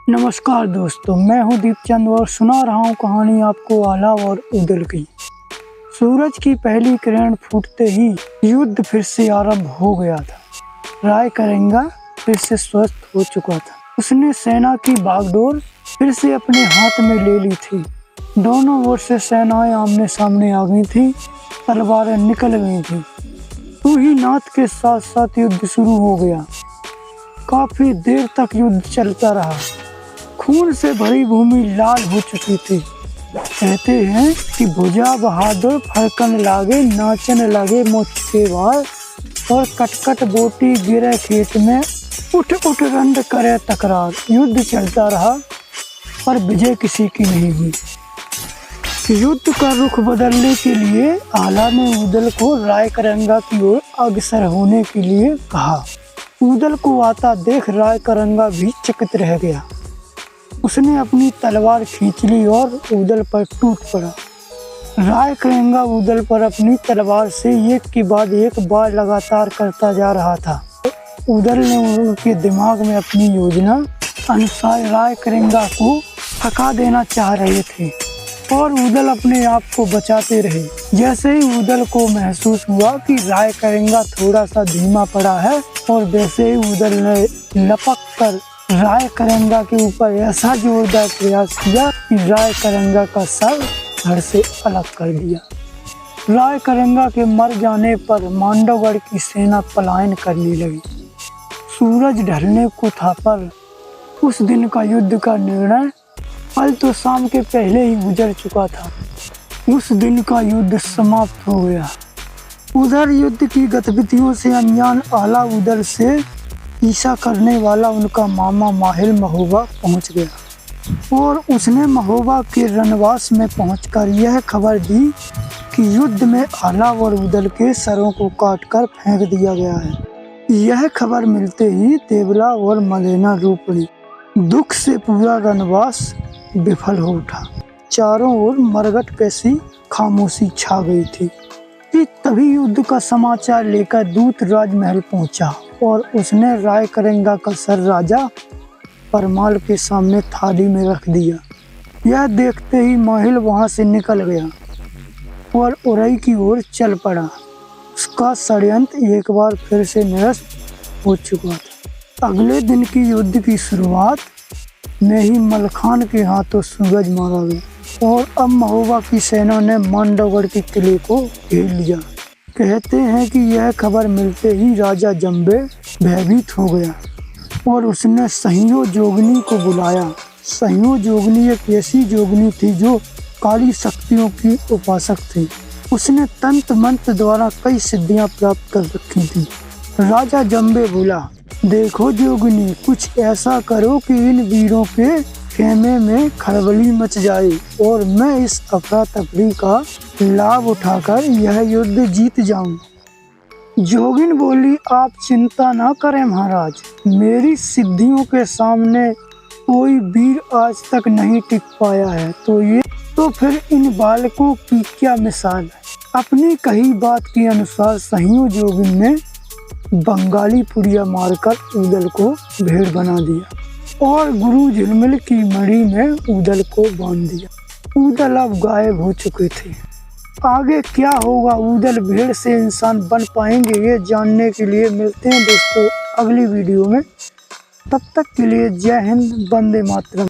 नमस्कार दोस्तों, मैं हूं दीपचंद और सुना रहा हूं कहानी आपको आला और उदल की। सूरज की पहली किरण फूटते ही युद्ध फिर से आरंभ हो गया था। रायकरंगा फिर से स्वस्थ हो चुका था। उसने सेना की बागडोर फिर से अपने हाथ में ले ली थी। दोनों ओर से सेनाएं आमने सामने आ गई थी, तलवारें निकल गई थी। तुहिनाथ के साथ साथ युद्ध शुरू हो गया। काफी देर तक युद्ध चलता रहा। खून से भरी भूमि लाल हो चुकी थी। कहते हैं कि भुजा बहादुर फड़कन लागे, नाचन लगे मोच के वार, और कटकट बोटी गिरे खेत में, उठ उठ रंड करे तकरार। युद्ध चलता रहा पर विजय किसी की नहीं हुई। युद्ध का रुख बदलने के लिए आला ने उदल को रायकरंगा की ओर अग्रसर होने के लिए कहा। उदल को आता देख रायकरंगा भी चकित रह गया। उसने अपनी तलवार खींच ली और उदल पर टूट पड़ा। रायकरंगा उदल पर अपनी तलवार से एक के बाद एक बार लगातार करता जा रहा था। उदल ने उनके दिमाग में अपनी योजना अनुसार रायकरंगा को थका देना चाह रहे थे और उदल अपने आप को बचाते रहे। जैसे ही उदल को महसूस हुआ कि रायकरंगा थोड़ा सा धीमा पड़ा है, और वैसे ही उदल ने लपक कर रायकरंगा के ऊपर ऐसा जोरदार प्रयास किया कि रायकरंगा का सर धड़ से अलग कर दिया। रायकरंगा के मर जाने पर मांडवगढ़ की सेना पलायन करने लगी। सूरज ढलने को था, पर उस दिन का युद्ध का निर्णय कल तो शाम के पहले ही गुजर चुका था। उस दिन का युद्ध समाप्त हो गया। उधर युद्ध की गतिविधियों से अनजान आला उदल से ईसा करने वाला उनका मामा माहिल महोबा पहुंच गया, और उसने महोबा के रनवास में पहुंचकर यह खबर दी कि युद्ध में आला और उदल के सरों को काटकर फेंक दिया गया है। यह खबर मिलते ही देवला और मलेना रूपणी दुख से पूरा रनवास विफल हो उठा। चारों ओर मरगट कैसी खामोशी छा गई थी कि तभी युद्ध का समाचार लेकर दूत राजमहल पहुंचा और उसने रायकरंगा का सर राजा परमाल के सामने थाली में रख दिया। यह देखते ही माहिल वहां से निकल गया और उरई की ओर चल पड़ा। उसका षड्यंत्र एक बार फिर से निरस्त हो चुका था। अगले दिन की युद्ध की शुरुआत में ही मलखान के हाथों सूरज मारा गया और अब महोबा की सेना ने मांडवगढ़ के किले को घेर लिया। कहते हैं कि यह खबर मिलते ही राजा जंबे भयभीत हो गया और उसने सहियो जोगनी को बुलाया। सहियो जोगनी एक ऐसी जोगनी थी जो काली शक्तियों की उपासक थी। उसने तंत्र मंत्र द्वारा कई सिद्धियां प्राप्त कर रखी थी। राजा जंबे बोला, देखो जोगनी, कुछ ऐसा करो कि इन वीरों के खेमे में खलबली मच जाए और मैं इस अफरा तफरी का लाभ उठाकर यह युद्ध जीत जाऊं। जोगिन बोली, आप चिंता ना करें महाराज, मेरी सिद्धियों के सामने कोई वीर आज तक नहीं टिक पाया है, तो फिर इन बालकों की क्या मिसाल है। अपनी कही बात के अनुसार सहियो जोगिन ने बंगाली पुड़िया मारकर उदल को भेड़ बना दिया और गुरु झिलमिल की मड़ी में उदल को बांध दिया। उदल अब गायब हो चुके थे। आगे क्या होगा, उदल भेड़ से इंसान बन पाएंगे, ये जानने के लिए मिलते हैं दोस्तों अगली वीडियो में। तब तक के लिए जय हिंद, वंदे मातरम।